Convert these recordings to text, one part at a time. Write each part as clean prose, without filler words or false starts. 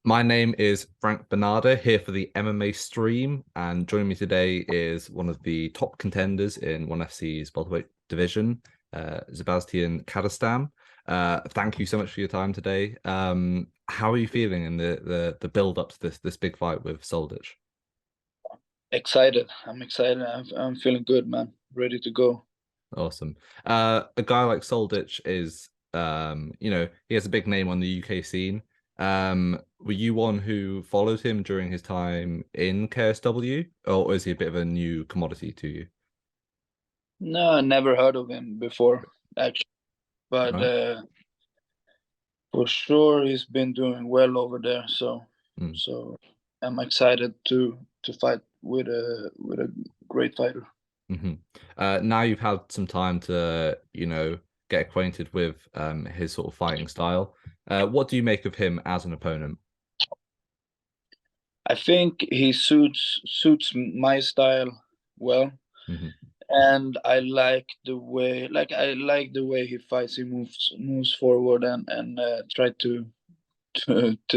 My name is Frank Bonada here for the MMA stream, and joining me today is one of the top contenders in ONE FC's welterweight division, Zebaztian Kadestam. Thank you so much for your time today. How are you feeling in the build up to this big fight with Soldić? Excited. I'm excited. I'm feeling good, man. Ready to go. Awesome. A guy like Soldić is, he has a big name on the UK scene. Were you one who followed him during his time in KSW, or is he a bit of a new commodity to you? No, I never heard of him before, actually. But Right. for sure, he's been doing well over there. So, Mm. so I'm excited to fight with a great fighter. Hmm. Now you've had some time to, get acquainted with his sort of fighting style. What do you make of him as an opponent? I think he suits my style well, Hmm. and I like the way he fights. He moves forward and try to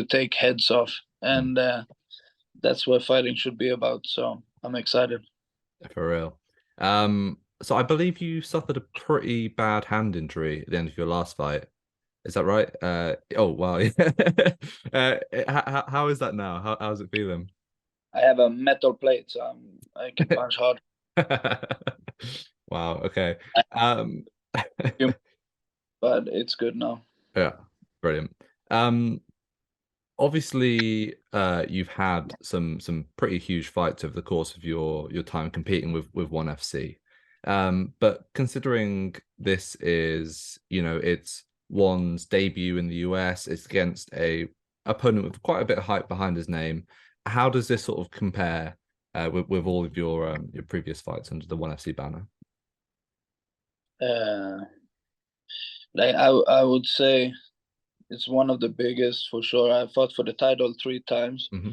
take heads off, Mm. and that's what fighting should be about. So I'm excited. For real. So I believe you suffered a pretty bad hand injury at the end of your last fight. Is that right? Oh wow. How is that now? How's it feeling? I have a metal plate, so I can punch hard, Wow. Okay. Um, but it's good now. yeah, brilliant. Um, Obviously, you've had some pretty huge fights over the course of your time competing with ONE FC. But considering this is, it's ONE's debut in the US, it's against a opponent with quite a bit of hype behind his name. How does this sort of compare with all of your previous fights under the ONE FC banner? Uh, I would say it's one of the biggest for sure. I fought for the title three times. Hmm.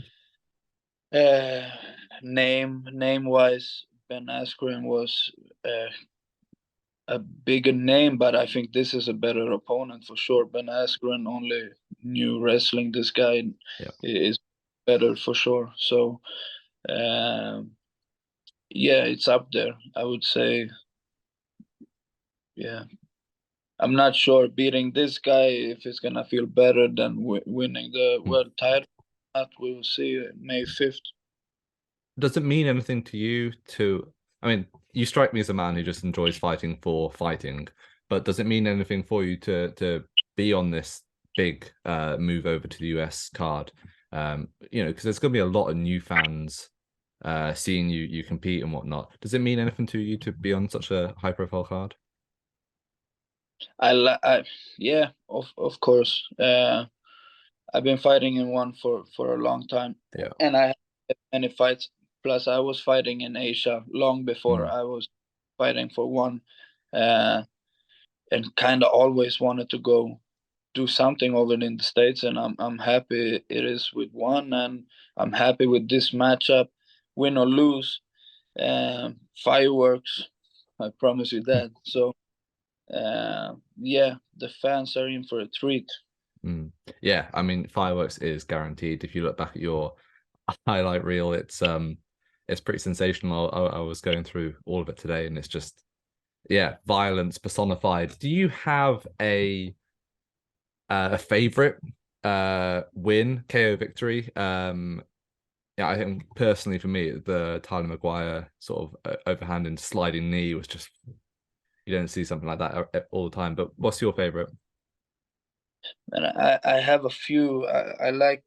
Uh, name wise, Ben Askren was a bigger name, but I think this is a better opponent for sure. Ben Askren only knew wrestling. This guy Yeah. is better for sure. So um, yeah, it's up there. I would say, yeah. I'm not sure beating this guy if it's gonna feel better than winning the world title. That we will see May 5th. Does it mean anything to you to, I mean, you strike me as a man who just enjoys fighting for fighting, but does it mean anything for you to be on this big move over to the US card? Because there's going to be a lot of new fans seeing you compete and whatnot. Does it mean anything to you to be on such a high profile card? Yeah, of course. I've been fighting in one for a long time, Yeah. and I had many fights. Plus, I was fighting in Asia long before Mm. I was fighting for one, uh, and kind of always wanted to go do something over in the States. And I'm happy it is with one, and I'm happy with this matchup, win or lose. Fireworks, I promise you that. So, yeah, the fans are in for a treat. Mm. Yeah, I mean, fireworks is guaranteed. If you look back at your highlight reel, it's pretty sensational. I was going through all of it today, and it's just yeah, violence personified. Do you have a favorite win KO victory? Yeah, I think personally for me, the Tyler Maguire sort of overhanded sliding knee was just you don't see something like that all the time. But what's your favorite? And I have a few. I like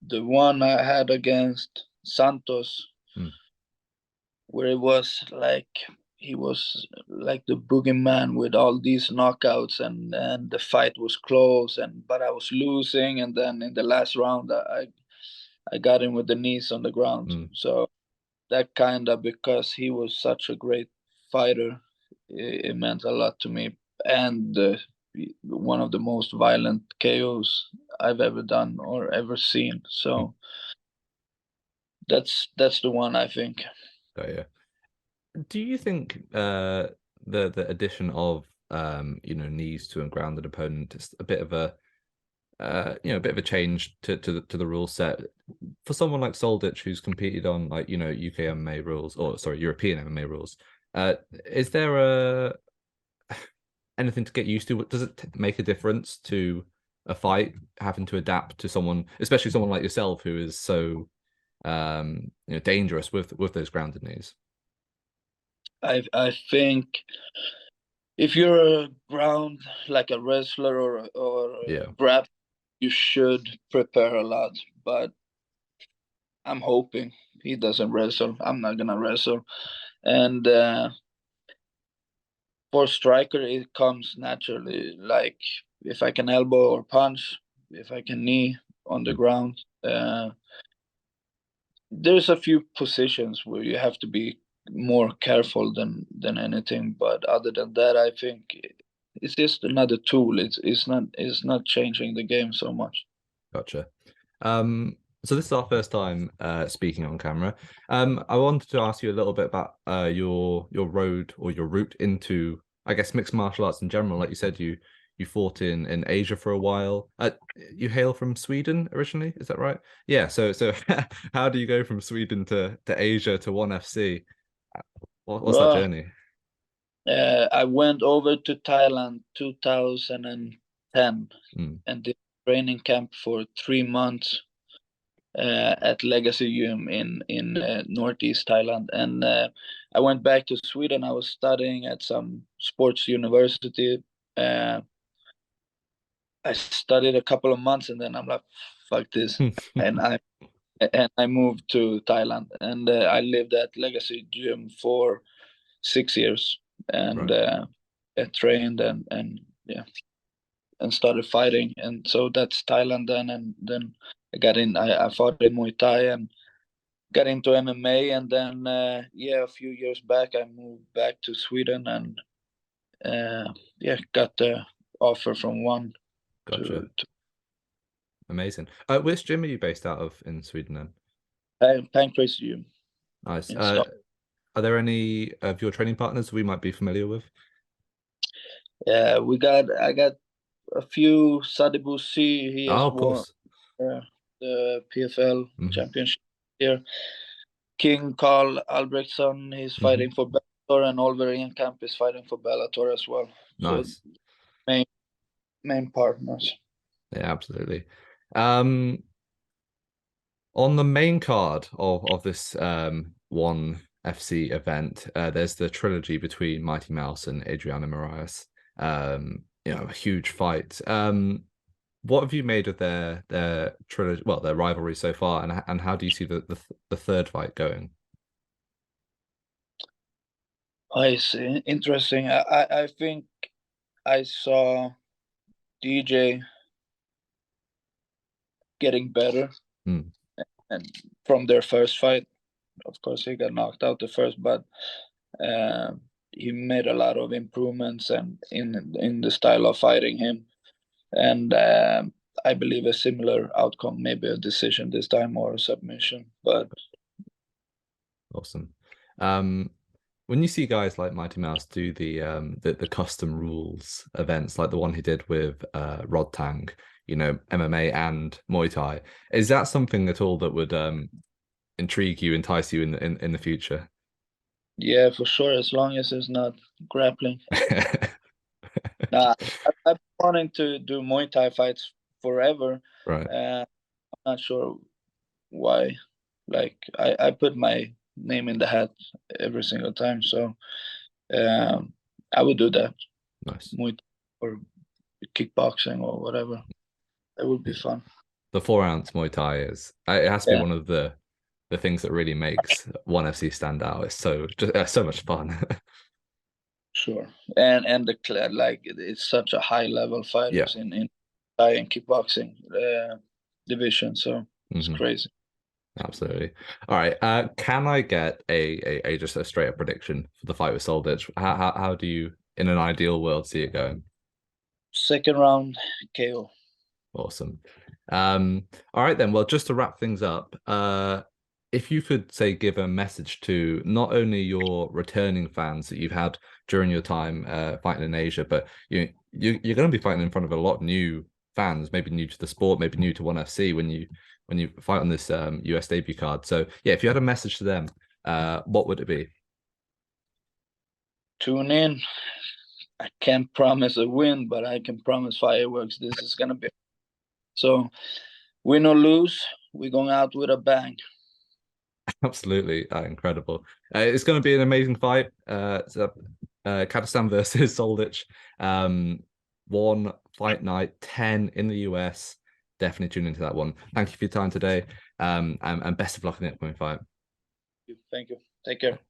the one I had against Santos, Mm, where it was like he was like the boogeyman with all these knockouts, and the fight was close, and but I was losing, and then in the last round I got him with the knees on the ground. mm, So that kind of, because he was such a great fighter, it meant a lot to me, and one of the most violent KOs I've ever done or ever seen. mm. So that's the one I think. Oh, yeah. Do you think the addition of knees to a grounded opponent is a bit of a a bit of a change to the rule set for someone like Soldić, who's competed on like UK MMA rules, or sorry, European MMA rules. Is there anything to get used to? Does it make a difference to a fight having to adapt to someone, especially someone like yourself, who is so dangerous with those grounded knees? I think if you're a ground like a wrestler or Yeah, a grab, you should prepare a lot. But I'm hoping he doesn't wrestle. I'm not gonna wrestle. And for striker, it comes naturally. Like if I can elbow or punch, if I can knee on the ground. There's a few positions where you have to be more careful than anything. But other than that, I think it's just another tool. It's not changing the game so much. gotcha. So this is our first time speaking on camera. I wanted to ask you a little bit about your road or your route into, I guess, mixed martial arts in general. Like you said, you fought in Asia for a while. You hail from Sweden originally, is that right? Yeah. So how do you go from Sweden to Asia to ONE FC? What's that Well, journey? I went over to Thailand 2010 Mm, and did training camp for 3 months at Legacy Gym in northeast Thailand, and I went back to Sweden. I was studying at some sports university. Uh, I studied a couple of months, and then I'm like, "Fuck this," and I moved to Thailand, and I lived at Legacy Gym for 6 years, and right. I trained and yeah, and started fighting, and so that's Thailand then, and then I got in. I fought in Muay Thai and got into MMA, and then yeah, a few years back I moved back to Sweden, and yeah, got the offer from one Gotcha. to Amazing. Which gym are you based out of in Sweden then? Pancrase Gym Nice. in Stockholm. Are there any of your training partners we might be familiar with? Yeah, I got a few. Sadibu C, he Oh, has of won course. the PFL Hmm. championship here. King Carl Albrechtsson, he's Hmm. fighting for Bellator, and Oliver Enkamp is fighting for Bellator as well. So Nice. main main partners. Yeah, absolutely. Um, on the main card of this ONE FC event, there's the trilogy between Mighty Mouse and Adriano Moraes. A huge fight. What have you made of their trilogy, well, their rivalry so far, and how do you see the third fight going? I see. Interesting. I think I saw DJ getting better, Hmm, and from their first fight, of course, he got knocked out the first, but uh, he made a lot of improvements and in the style of fighting him, and I believe a similar outcome, maybe a decision this time or a submission. But awesome. Um, when you see guys like Mighty Mouse do the custom rules events, like the one he did with Rod Tang, MMA and Muay Thai, is that something at all that would intrigue you, entice you in the future? yeah, for sure, as long as it's not grappling. Nah, I've been wanting to do Muay Thai fights forever. Right. I'm not sure why. Like I put my name in the hat every single time, so um, I would do that. Nice. Muay Thai or kickboxing or whatever. That would be Yeah. fun. The 4 ounce Muay Thai is it has to be Yeah, one of the things that really makes ONE FC stand out. It's so much fun. sure. And like it's such a high level Yeah. fighters in Thai and kickboxing division, so it's Hmm. crazy. Absolutely. All right. Can I get a just a straight up prediction for the fight with Soldić? How do you, in an ideal world, see it going? Second round KO. Awesome. All right then. Well, just to wrap things up, if you could say give a message to not only your returning fans that you've had during your time fighting in Asia, but you're going to be fighting in front of a lot of new fans, maybe new to the sport, maybe new to ONE FC when you fight on this US debut card. So yeah, if you had a message to them, what would it be? Tune in. I can't promise a win, but I can promise fireworks. This is gonna be so. Win or lose, we're going out with a bang. Absolutely, incredible. It's going to be an amazing fight. Kadestam versus Soldić. One fight night, 10 in the US. Definitely tune into that one. Thank you for your time today. And best of luck in the upcoming fight. Thank you. Take care.